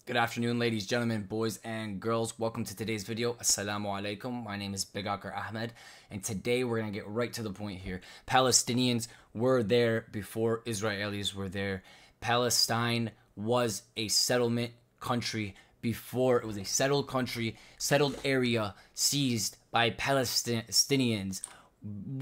Good afternoon, ladies, gentlemen, boys, and girls. Welcome to today's video. Assalamu alaikum. My name is Bigakar Ahmed, and today we're going to get right to the point here. Palestinians were there before Israelis were there. Palestine was a settlement country before it was a settled country, settled area seized by Palestinians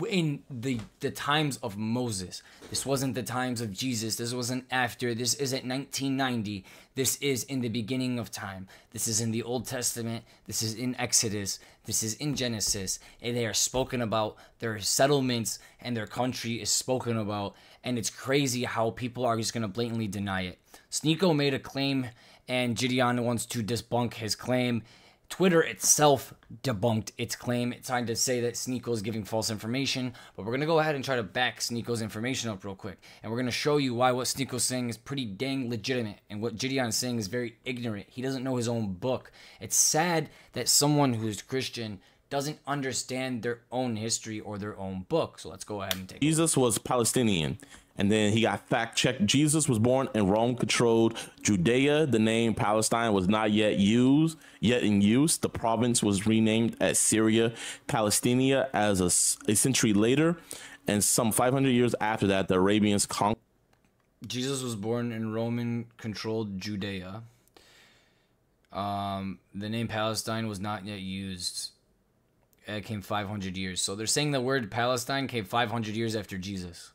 in the times of Moses. This wasn't the times of Jesus. This wasn't after. This isn't 1990. This is in the beginning of time. This is in the Old Testament. This is in Exodus. This is in Genesis. And they are spoken about. Their settlements and their country is spoken about. And it's crazy how people are just going to blatantly deny it. Sneeko made a claim and Gideon wants to debunk his claim. Twitter itself debunked its claim. It's trying to say that Sneeko is giving false information, but we're going to go ahead and try to back Sneeko's information up real quick. And we're going to show you why what Sneeko's saying is pretty dang legitimate and what Gideon is saying is very ignorant. He doesn't know his own book. It's sad that someone who's Christian doesn't understand their own history or their own book. So let's go ahead and take it. Jesus was Palestinian. And then he got fact-checked. Jesus was born in Rome-controlled Judea. The name Palestine was not yet in use. The province was renamed as Syria Palestinia as a century later. And some 500 years after that, the Arabians conquered. Jesus was born in Roman-controlled Judea. The name Palestine was not yet used. It came 500 years. So they're saying the word Palestine came 500 years after Jesus.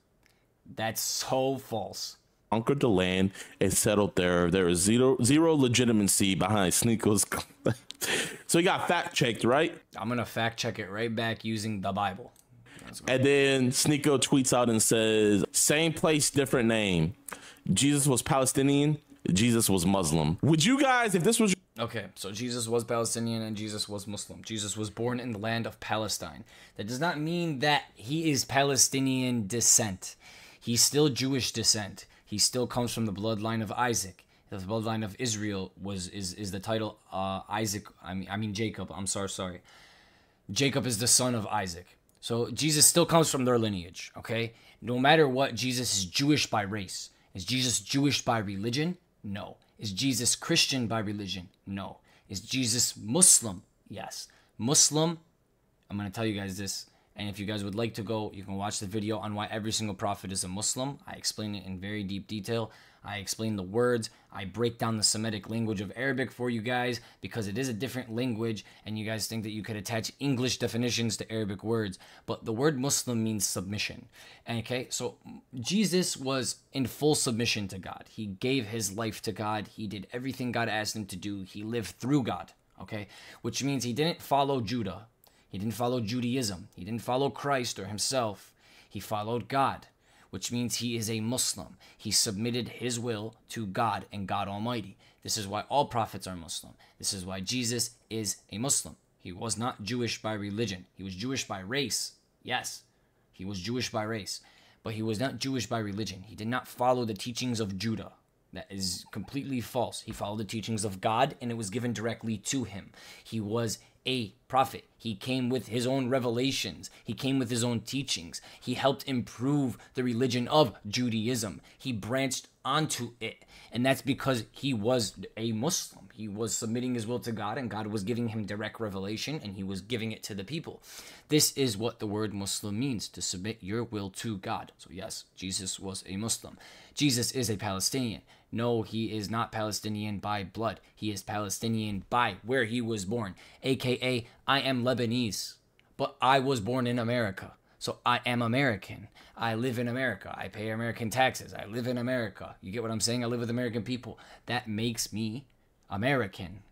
That's so false. Conquered the land and settled there. There is zero legitimacy behind Sneeko's. So he got fact checked, right? I'm gonna fact check it right back using the Bible. And then Sneeko tweets out and says, "Same place, different name. Jesus was Palestinian. Jesus was Muslim." Would you guys, if this was okay, so Jesus was Palestinian and Jesus was Muslim. Jesus was born in the land of Palestine. That does not mean that he is Palestinian descent. He's still Jewish descent. He still comes from the bloodline of Isaac. The bloodline of Israel is the title Isaac. I mean Jacob. I'm sorry. Jacob is the son of Isaac. So Jesus still comes from their lineage. Okay. No matter what, Jesus is Jewish by race. Is Jesus Jewish by religion? No. Is Jesus Christian by religion? No. Is Jesus Muslim? Yes. Muslim. I'm gonna tell you guys this. And if you guys would like to go, you can watch the video on why every single prophet is a Muslim. I explain it in very deep detail. I explain the words. I break down the Semitic language of Arabic for you guys because it is a different language and you guys think that you could attach English definitions to Arabic words. But the word Muslim means submission. Okay, so Jesus was in full submission to God. He gave his life to God. He did everything God asked him to do. He lived through God, okay? Which means he didn't follow Judah. He didn't follow Judaism. He didn't follow Christ or himself. He followed God, which means he is a Muslim. He submitted his will to God and God Almighty. This is why all prophets are Muslim. This is why Jesus is a Muslim. He was not Jewish by religion. He was Jewish by race. Yes, he was Jewish by race, but he was not Jewish by religion. He did not follow the teachings of Judah. That is completely false. He followed the teachings of God, and it was given directly to him. He was a prophet. He came with his own revelations. He came with his own teachings. He helped improve the religion of Judaism. He branched onto it. And that's because he was a Muslim. He was submitting his will to God, and God was giving him direct revelation, and he was giving it to the people. This is what the word Muslim means, to submit your will to God. So yes, Jesus was a Muslim. Jesus is a Palestinian. No, he is not Palestinian by blood. He is Palestinian by where he was born. AKA, I am Lebanese, but I was born in America. So I am American. I live in America. I pay American taxes. I live in America. You get what I'm saying? I live with American people. That makes me American.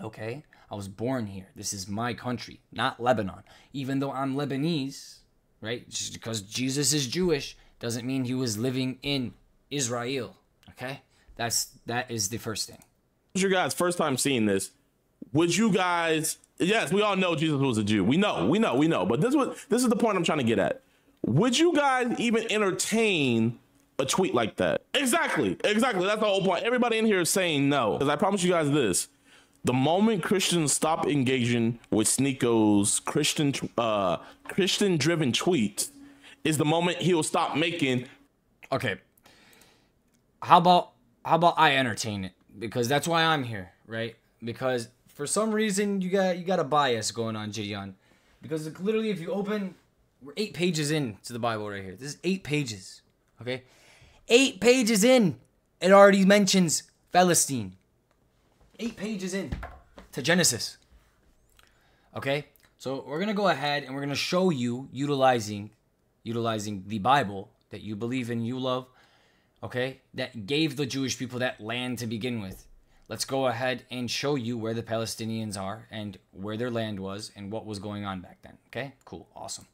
Okay? I was born here. This is my country, not Lebanon. Even though I'm Lebanese, right? Just because Jesus is Jewish doesn't mean he was living in Israel. Okay? That is the first thing. This is your guys' first time seeing this. Would you guys, yes, we all know Jesus was a Jew. We know. But this is the point I'm trying to get at. Would you guys even entertain a tweet like that? Exactly. That's the whole point. Everybody in here is saying no. Because I promise you guys this. The moment Christians stop engaging with Sneeko's Christian-driven tweets is the moment he'll stop making. Okay. How about I entertain it? because that's why I'm here, right? Because for some reason you got a bias going on, Gideon. Because literally, if you open, we're 8 pages in to the Bible right here. This is 8 pages, okay? 8 pages in, it already mentions Palestine. 8 pages in to Genesis, okay? So we're gonna go ahead and we're gonna show you utilizing the Bible that you believe in, you love, okay? That gave the Jewish people that land to begin with. Let's go ahead and show you where the Palestinians are and where their land was and what was going on back then. Okay, cool, awesome.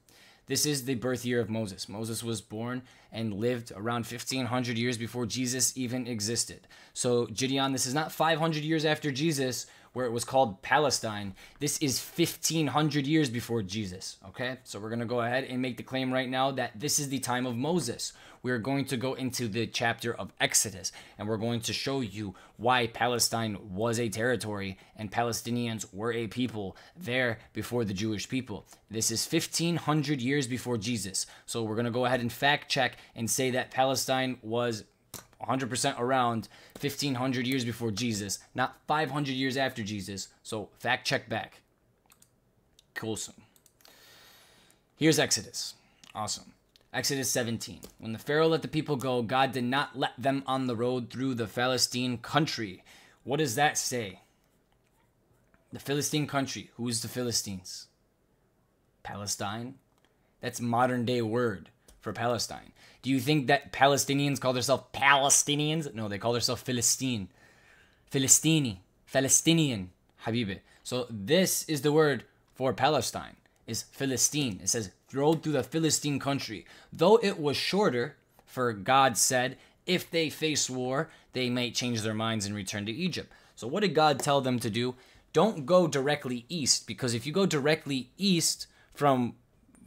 This is the birth year of Moses. Moses was born and lived around 1,500 years before Jesus even existed. So, Gideon, this is not 500 years after Jesus where it was called Palestine. This is 1,500 years before Jesus, okay? So we're going to go ahead and make the claim right now that this is the time of Moses. We're going to go into the chapter of Exodus, and we're going to show you why Palestine was a territory and Palestinians were a people there before the Jewish people. This is 1,500 years before Jesus. So we're going to go ahead and fact check and say that Palestine was 100% around 1,500 years before Jesus, not 500 years after Jesus. So fact check back. Cool. Here's Exodus. Awesome. Exodus 17. When the Pharaoh let the people go, God did not let them on the road through the Philistine country. What does that say? The Philistine country. Who is the Philistines? Palestine. That's modern day word for Palestine. Do you think that Palestinians call themselves Palestinians? No, they call themselves Philistine. Palestinian. Habibi. So this is the word for Palestine. Is Philistine. It says, rode through the Philistine country. Though it was shorter, for God said, if they face war, they might change their minds and return to Egypt. So what did God tell them to do? Don't go directly east, because if you go directly east from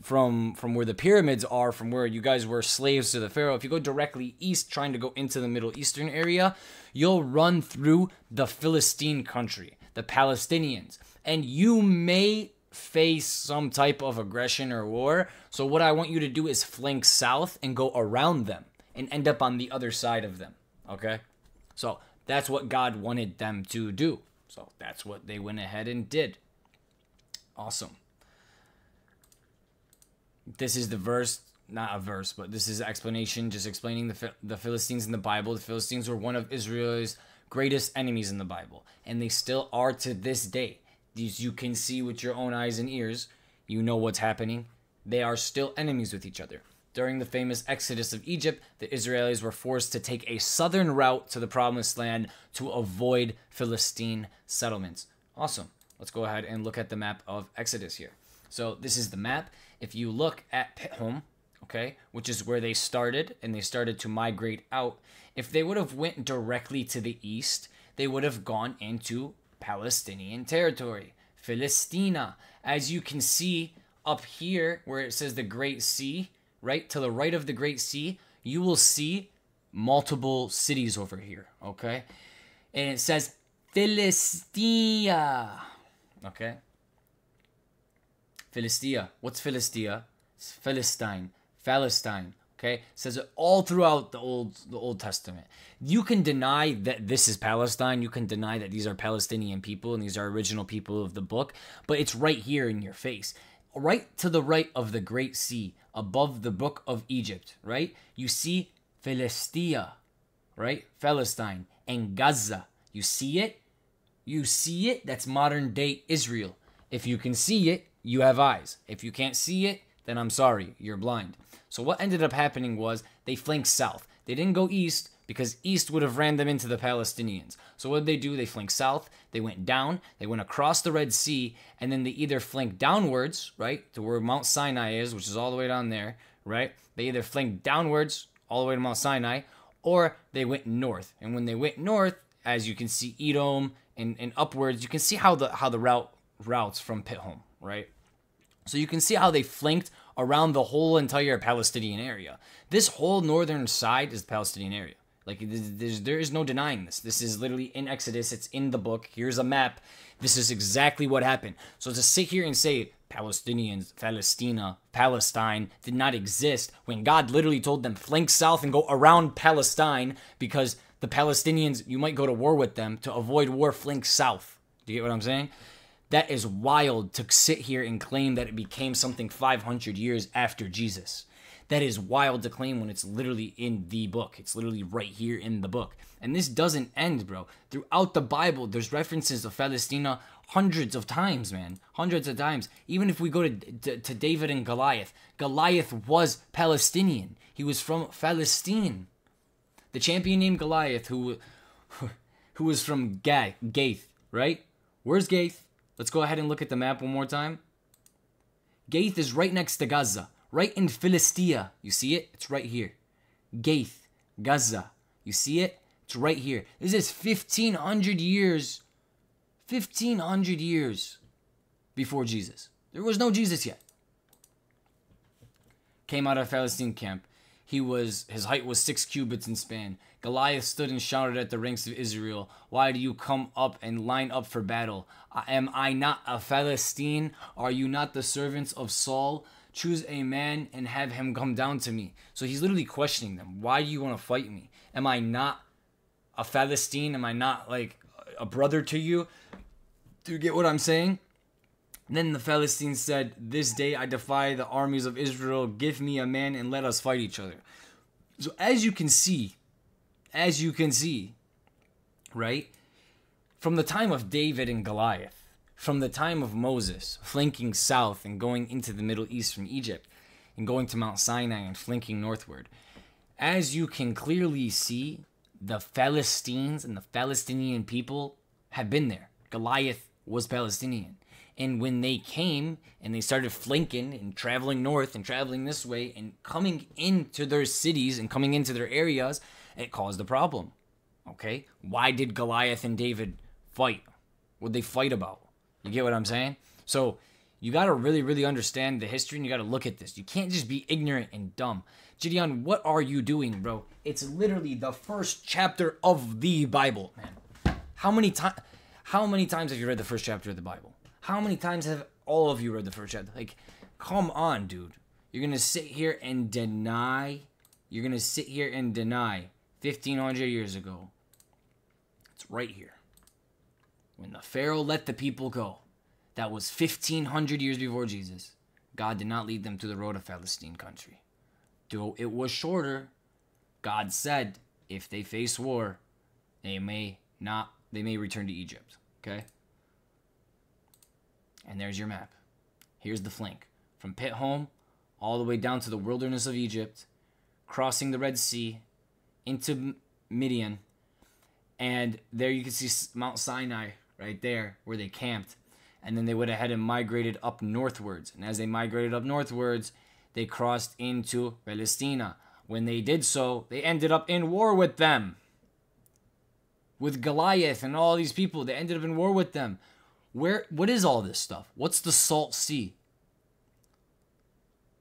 where the pyramids are, from where you guys were slaves to the Pharaoh, if you go directly east trying to go into the Middle Eastern area, you'll run through the Philistine country, the Palestinians, and you may face some type of aggression or war. So what I want you to do is flank south and go around them and end up on the other side of them, okay? So that's what God wanted them to do. So that's what they went ahead and did. Awesome. This is the verse, not a verse, but this is an explanation, just explaining the Philistines in the Bible. The Philistines were one of Israel's greatest enemies in the Bible, and they still are to this day. These you can see with your own eyes and ears. You know what's happening. They are still enemies with each other. During the famous Exodus of Egypt, the Israelis were forced to take a southern route to the Promised Land to avoid Philistine settlements. Awesome. Let's go ahead and look at the map of Exodus here. So this is the map. If you look at Pithom, okay, which is where they started, and they started to migrate out, if they would have went directly to the east, they would have gone into Palestinian territory, Philistina. As you can see up here where it says the Great Sea, right to the right of the Great Sea, you will see multiple cities over here, okay? And it says Philistia, okay? Philistia. What's Philistia? It's Philistine, okay? It says it all throughout the Old Testament. You can deny that this is Palestine. You can deny that these are Palestinian people and these are original people of the book, but it's right here in your face. Right to the right of the Great Sea, above the book of Egypt, right? You see Philistia, right? Palestine and Gaza. You see it? You see it? That's modern day Israel. If you can see it, you have eyes. If you can't see it, then I'm sorry, you're blind. So what ended up happening was they flanked south. They didn't go east because east would have ran them into the Palestinians. So what did they do? They flanked south, they went down, they went across the Red Sea, and then they either flanked downwards, right, to where Mount Sinai is, which is all the way down there, right? They either flanked downwards all the way to Mount Sinai, or they went north. And when they went north, as you can see Edom and upwards, you can see how the routes from Pithom, right? So you can see how they flanked around the whole entire Palestinian area. This whole northern side is the Palestinian area. Like, there is no denying this. This is literally in Exodus. It's in the book. Here's a map. This is exactly what happened. So to sit here and say Palestinians, Palestine did not exist when God literally told them flank south and go around Palestine because The Palestinians, you might go to war with them to avoid war, flank south. Do you get what I'm saying? That is wild to sit here and claim that it became something 500 years after Jesus. That is wild to claim when it's literally in the book. It's literally right here in the book. And this doesn't end, bro. Throughout the Bible, there's references to Palestine hundreds of times, man. Hundreds of times. Even if we go to David and Goliath, Goliath was Palestinian. He was from Palestine. The champion named Goliath, who was from Gath, right? Where's Gath? Let's go ahead and look at the map one more time. Gath is right next to Gaza. Right in Philistia. You see it? It's right here. Gath, Gaza. You see it? It's right here. This is 1,500 years. 1,500 years before Jesus. There was no Jesus yet. Came out of Palestine camp. His height was 6 cubits in span. Goliath stood and shouted at the ranks of Israel, "Why do you come up and line up for battle? Am I not a Philistine? Are you not the servants of Saul? Choose a man and have him come down to me." So he's literally questioning them. Why do you want to fight me? Am I not a Philistine? Am I not like a brother to you? Do you get what I'm saying? Then the Philistines said, "This day I defy the armies of Israel. Give me a man and let us fight each other." So as you can see, right? From the time of David and Goliath, from the time of Moses flanking south and going into the Middle East from Egypt and going to Mount Sinai and flanking northward, as you can clearly see, the Philistines and the Palestinian people have been there. Goliath was Palestinian. And when they came and they started flanking and traveling north and traveling this way and coming into their cities and coming into their areas, it caused a problem. Okay? Why did Goliath and David fight? What did they fight about? You get what I'm saying? So you got to really, really understand the history and you got to look at this. You can't just be ignorant and dumb. Gideon, what are you doing, bro? It's literally the first chapter of the Bible, man. How many times have you read the first chapter of the Bible? How many times have all of you read the first chapter? Like, come on, dude. You're going to sit here and deny. 1,500 years ago. It's right here. When the Pharaoh let the people go. That was 1,500 years before Jesus. God did not lead them to the road of Palestine country. Though it was shorter, God said, if they face war, they may return to Egypt. Okay? And there's your map. Here's the flank. From Pithom all the way down to the wilderness of Egypt, crossing the Red Sea into Midian. And there you can see Mount Sinai right there where they camped. And then they went ahead and migrated up northwards. And as they migrated up northwards, they crossed into Palestine. When they did so, they ended up in war with them. With Goliath and all these people, they ended up in war with them. What is all this stuff? What's the Salt Sea?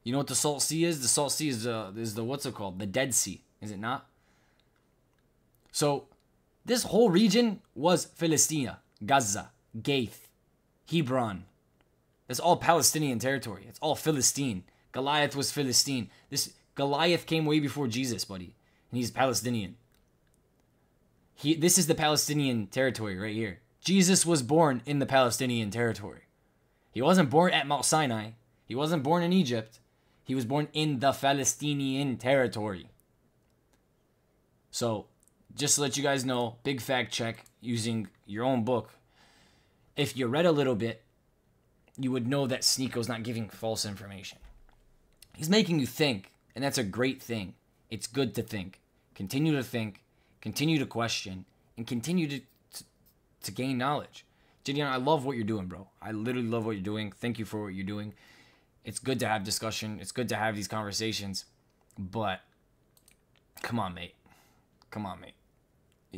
You know what the Salt Sea is? The Salt Sea is the what's it called? The Dead Sea, is it not? So this whole region was Philistia, Gaza, Gath, Hebron. That's all Palestinian territory. It's all Philistine. Goliath was Philistine. This Goliath came way before Jesus, buddy, and he's Palestinian. This is the Palestinian territory right here. Jesus was born in the Palestinian territory. He wasn't born at Mount Sinai. He wasn't born in Egypt. He was born in the Palestinian territory. So, just to let you guys know, big fact check using your own book. If you read a little bit, you would know that Sneako's not giving false information. He's making you think, and that's a great thing. It's good to think. Continue to question, and continue to gain knowledge. Gideon, I love what you're doing, bro. I literally love what you're doing. Thank you for what you're doing. It's good to have discussion. It's good to have these conversations. But, come on, mate.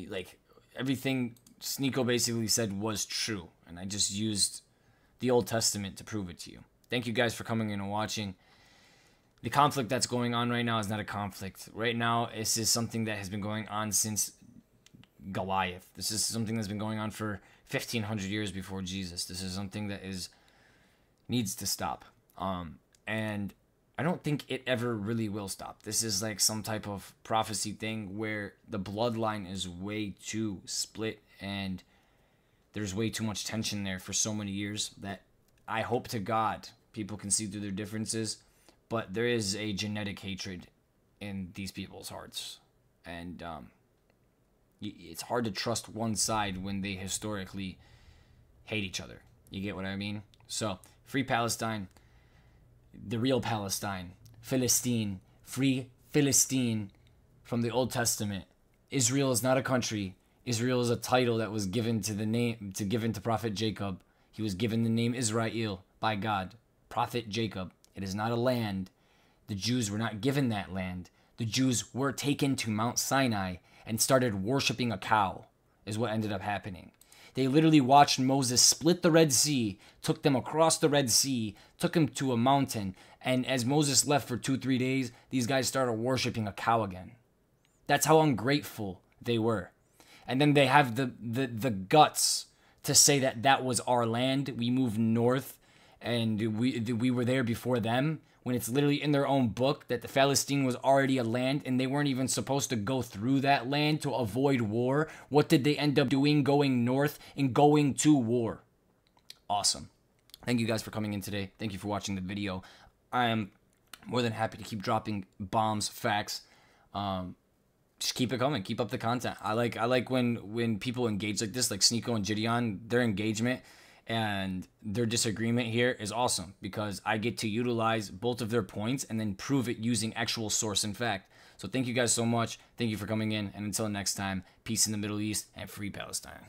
Like, everything Sneako basically said was true. And I just used the Old Testament to prove it to you. Thank you guys for coming in and watching. The conflict that's going on right now is not a conflict. Right now, this is something that has been going on since Goliath. This is something that's been going on for 1,500 years before Jesus. This is something that needs to stop. And I don't think it ever really will stop. This is like some type of prophecy thing where the bloodline is way too split and there's way too much tension there for so many years that I hope to God people can see through their differences, but there is a genetic hatred in these people's hearts. And it's hard to trust one side when they historically hate each other. You get what I mean? So, free Palestine, the real Palestine, Philistine, free Philistine from the Old Testament. Israel is not a country. Israel is a title that was given to Prophet Jacob. He was given the name Israel by God. Prophet Jacob. It is not a land. The Jews were not given that land. The Jews were taken to Mount Sinai and started worshiping a cow, is what ended up happening. They literally watched Moses split the Red Sea, took them across the Red Sea, took them to a mountain, and as Moses left for 2-3 days, these guys started worshiping a cow again. That's how ungrateful they were. And then they have the guts to say that that was our land. We moved north, and we were there before them, when it's literally in their own book that the Palestine was already a land and they weren't even supposed to go through that land to avoid war. What did they end up doing? Going north and going to war. Awesome. Thank you guys for coming in today. Thank you for watching the video. I am more than happy to keep dropping bombs, facts. Just keep it coming. Keep up the content. I like when people engage like this, like Sneeko and Gideon, their engagement and their disagreement here is awesome because I get to utilize both of their points and then prove it using actual source and fact. So thank you guys so much. Thank you for coming in. And until next time, peace in the Middle East and free Palestine.